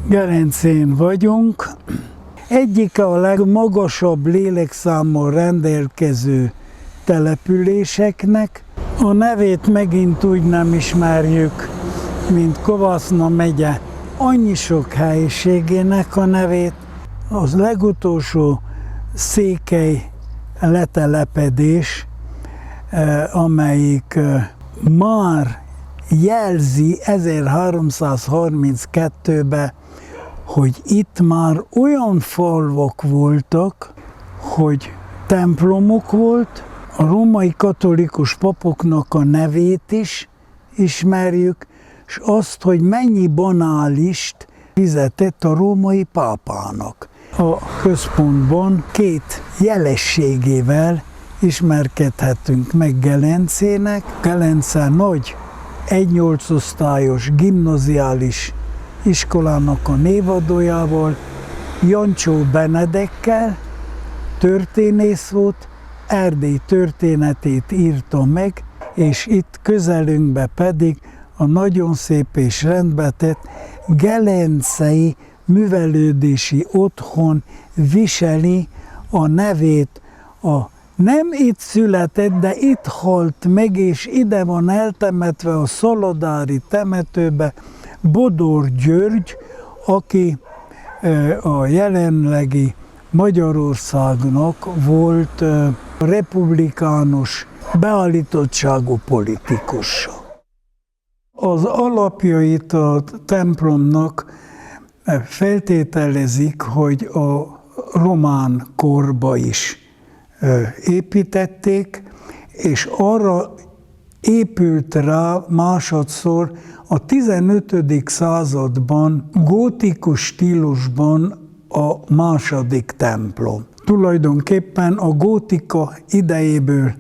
Gelencén vagyunk. Egyike a legmagasabb lélekszámmal rendelkező településeknek. A nevét megint úgy nem ismerjük, mint Covasna megye annyi sok helyiségének a nevét. Az legutolsó székely letelepedés, amelyik már jelzi 1332-ben, hogy itt már olyan falvak voltak, hogy templomok volt, a római katolikus papoknak a nevét is ismerjük, és azt, hogy mennyi banálist fizetett a római pápának. A központban két jelességével ismerkedhetünk meg Gelencének. Gelence nagy 1-8 osztályos gimnaziális iskolának a névadójával, Jancsó Benedekkel, történész volt, Erdély történetét írta meg, és itt közelünkbe pedig a nagyon szép és rendbetett Gelencei Művelődési Otthon viseli a nevét. Nem itt született, de itt halt meg, és ide van eltemetve a szolodári temetőbe Bodor György, aki a jelenlegi Magyarországnak volt republikánus beállítottságú politikusa. Az alapjait a templomnak feltételezik, hogy a román korba is építették, és arra épült rá másodszor a 15. században gótikus stílusban a második templom. Tulajdonképpen a gótika idejéből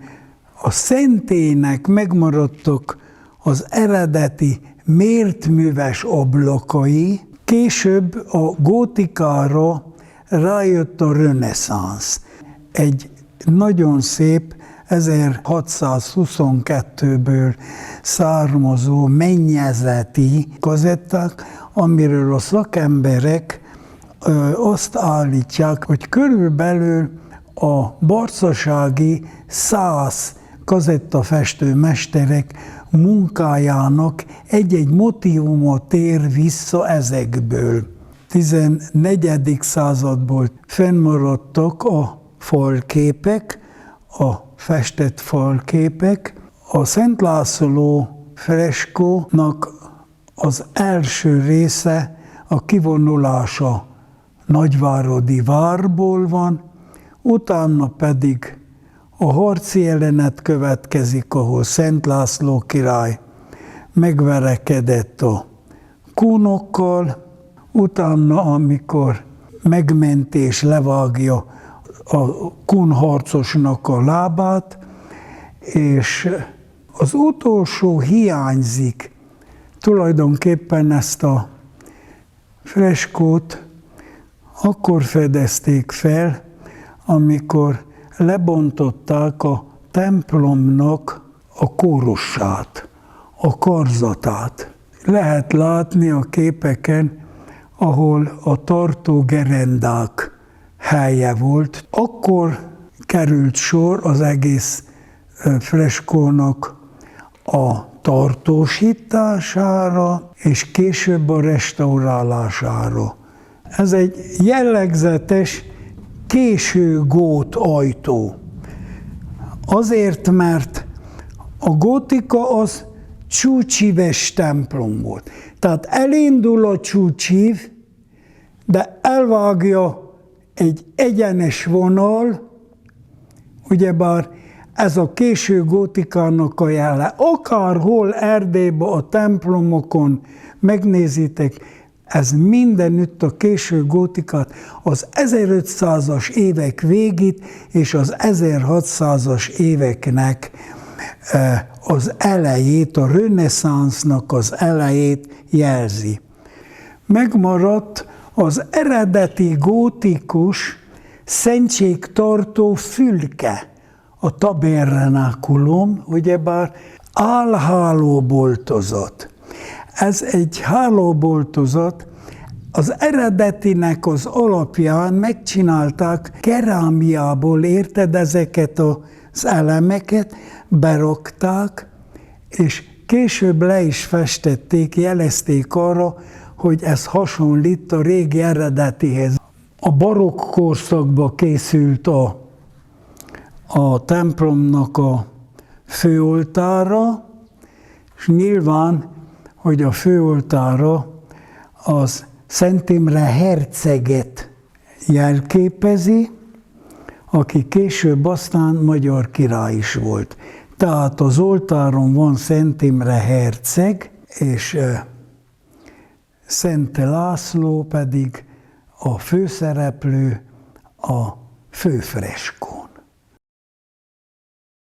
a szentélynek megmaradtak az eredeti mértműves ablakai, később a gótikára rájött a reneszánsz. Egy nagyon szép 1622-ből származó mennyezeti kazetták, amiről a szakemberek azt állítják, hogy körülbelül a barcasági 100 kazettafestő mesterek munkájának egy-egy motívuma tér vissza ezekből. 14. századból fennmaradtak a falképek, a festett falképek. A Szent László freskónak az első része a kivonulása Nagyváradi várból van, utána pedig a harci jelenet következik, ahol Szent László király megverekedett a kunokkal, utána, amikor megmentés levágja a kunharcosnak a lábát, és az utolsó hiányzik. Tulajdonképpen ezt a freskót akkor fedezték fel, amikor lebontották a templomnak a kórusát, a karzatát. Lehet látni a képeken, ahol a tartógerendák helye volt. Akkor került sor az egész freskónak a tartósítására, és később a restaurálására. Ez egy jellegzetes késő gót ajtó. Azért, mert a gótika az csúcsíves templom volt. Tehát elindul a csúcsív, de elvágja egy egyenes vonal, ugyebár ez a késő gótikának a jele. Akárhol Erdélyben a templomokon megnézitek, ez mindenütt a késő gótikát az 1500-as évek végét és az 1600-as éveknek az elejét, a reneszánsznak az elejét jelzi. Megmaradt az eredeti gótikus szentségtartó fülke, a tabernákulum, ugyebár álhálóboltozat. Ez egy hálóboltozat, Az eredetinek az alapján megcsinálták kerámiából, érted, ezeket az elemeket, berakták, és később le is festették, jelezték arra, hogy ez hasonlít a régi eredetihez. A barokk korszakban készült a templomnak a főoltára, és nyilván, hogy a főoltára az Szent Imre herceget jelképezi, aki később aztán magyar király is volt. Tehát az oltáron van Szent Imre herceg, és Szent László pedig a főszereplő, a főfreskó.